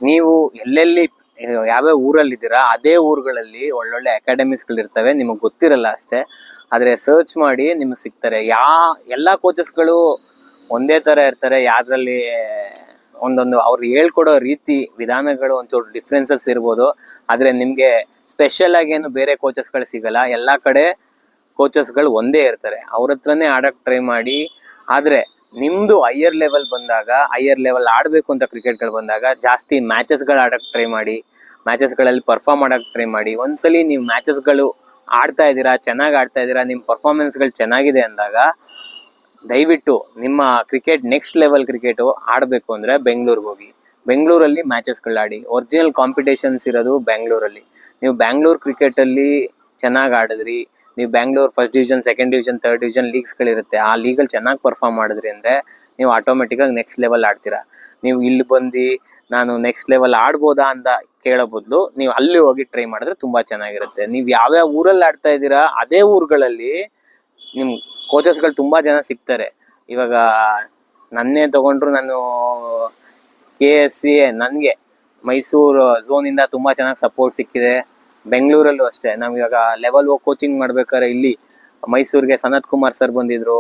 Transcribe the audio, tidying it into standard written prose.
ನೀವು ಎಲ್ಲೆಲ್ಲಿ ಯಾವ್ಯಾವ ಊರಲ್ಲಿದ್ದೀರಾ ಅದೇ ಊರುಗಳಲ್ಲಿ ಒಳ್ಳೊಳ್ಳೆ ಅಕಾಡೆಮೀಸ್ಗಳು ಇರ್ತವೆ, ನಿಮಗೆ ಗೊತ್ತಿರಲ್ಲ ಅಷ್ಟೇ. ಆದ್ರೆ ಸರ್ಚ್ ಮಾಡಿ ನಿಮ್ಗೆ ಸಿಗ್ತಾರೆ. ಎಲ್ಲಾ ಕೋಚಸ್ಗಳು ಒಂದೇ ತರ ಇರ್ತಾರೆ. ಯಾವ್ದ್ರಲ್ಲಿ ಒಂದೊಂದು ಅವ್ರು ಹೇಳ್ಕೊಡೋ ರೀತಿ ವಿಧಾನಗಳು ಒಂಚೂರು ಡಿಫ್ರೆನ್ಸಸ್ ಇರ್ಬೋದು. ಆದ್ರೆ ನಿಮ್ಗೆ ಸ್ಪೆಷಲ್ ಆಗಿ ಏನು ಬೇರೆ ಕೋಚಸ್ಗಳು ಸಿಗಲ್ಲ. ಎಲ್ಲಾ ಕಡೆ ಕೋಚಸ್ಗಳು ಒಂದೇ ಇರ್ತಾರೆ, ಅವ್ರ ಹತ್ರನೇ ಆಡಕ್ ಟ್ರೈ ಮಾಡಿ. ಆದ್ರೆ ನಿಮ್ದು ಹೈಯರ್ ಲೆವೆಲ್ ಬಂದಾಗ, ಹೈಯರ್ ಲೆವೆಲ್ ಆಡ್ಬೇಕು ಅಂತ ಕ್ರಿಕೆಟ್ಗಳು ಬಂದಾಗ ಜಾಸ್ತಿ ಮ್ಯಾಚಸ್ಗಳು ಆಡಕ್ ಟ್ರೈ ಮಾಡಿ, ಮ್ಯಾಚಸ್ಗಳಲ್ಲಿ ಪರ್ಫಾರ್ಮ್ ಮಾಡಕ್ ಟ್ರೈ ಮಾಡಿ. ಒಂದ್ಸಲಿ ನೀವು ಮ್ಯಾಚಸ್ಗಳು ಆಡ್ತಾ ಇದ್ದೀರಾ, ಚೆನ್ನಾಗಿ ಆಡ್ತಾ ಇದ್ದೀರಾ, ನಿಮ್ಮ ಪರ್ಫಾರ್ಮೆನ್ಸ್ಗಳು ಚೆನ್ನಾಗಿದೆ ಅಂದಾಗ ದಯವಿಟ್ಟು ನಿಮ್ಮ ಕ್ರಿಕೆಟ್ ನೆಕ್ಸ್ಟ್ ಲೆವೆಲ್ ಕ್ರಿಕೆಟು ಆಡಬೇಕು ಅಂದರೆ ಬೆಂಗಳೂರಿಗೆ ಹೋಗಿ. ಬೆಂಗಳೂರಲ್ಲಿ ಮ್ಯಾಚಸ್ಗಳು ಆಡಿ. ಒರಿಜಿನಲ್ ಕಾಂಪಿಟೇಷನ್ಸ್ ಇರೋದು ಬೆಂಗಳೂರಲ್ಲಿ. ನೀವು ಬ್ಯಾಂಗ್ಳೂರ್ ಕ್ರಿಕೆಟಲ್ಲಿ ಚೆನ್ನಾಗಿ ಆಡಿದ್ರಿ, ನೀವು Bangalore first division, second division, third division ಲೀಗ್ಸ್ಗಳಿರುತ್ತೆ, ಆ ಲೀಗಲ್ಲಿ ಚೆನ್ನಾಗಿ ಪರ್ಫಾರ್ಮ್ ಮಾಡಿದ್ರಿ ಅಂದರೆ ನೀವು ಆಟೋಮೆಟಿಕ್ಕಾಗಿ ನೆಕ್ಸ್ಟ್ ಲೆವೆಲ್ ಆಡ್ತೀರಾ. ನೀವು ಇಲ್ಲಿ ಬಂದು ನಾನು ನೆಕ್ಸ್ಟ್ ಲೆವೆಲ್ ಆಡ್ಬೋದಾ ಅಂತ ಕೇಳೋ ಬದಲು ನೀವು ಅಲ್ಲಿ ಹೋಗಿ ಟ್ರೈ ಮಾಡಿದ್ರೆ ತುಂಬ ಚೆನ್ನಾಗಿರುತ್ತೆ. ನೀವು ಯಾವ್ಯಾವ ಊರಲ್ಲಿ ಆಡ್ತಾ ಇದ್ದೀರಾ ಅದೇ ಊರುಗಳಲ್ಲಿ ನಿಮ್ ಕೋಚಸ್ಗಳು ತುಂಬ ಜನ ಸಿಗ್ತಾರೆ. ಇವಾಗ ನನ್ನೇ ತಗೊಂಡ್ರು, ನಾನು KSC ನನಗೆ ಮೈಸೂರು ಝೋನಿಂದ ತುಂಬ ಚೆನ್ನಾಗಿ ಸಪೋರ್ಟ್ ಸಿಕ್ಕಿದೆ. ಬೆಂಗಳೂರಲ್ಲೂ ಅಷ್ಟೇ. ನಾವು ಇವಾಗ ಲೆವೆಲ್ ಹೋಗಿ ಕೋಚಿಂಗ್ ಮಾಡ್ಬೇಕಾದ್ರೆ ಇಲ್ಲಿ ಮೈಸೂರಿಗೆ ಸನತ್ ಕುಮಾರ್ ಸರ್ ಬಂದಿದ್ರು,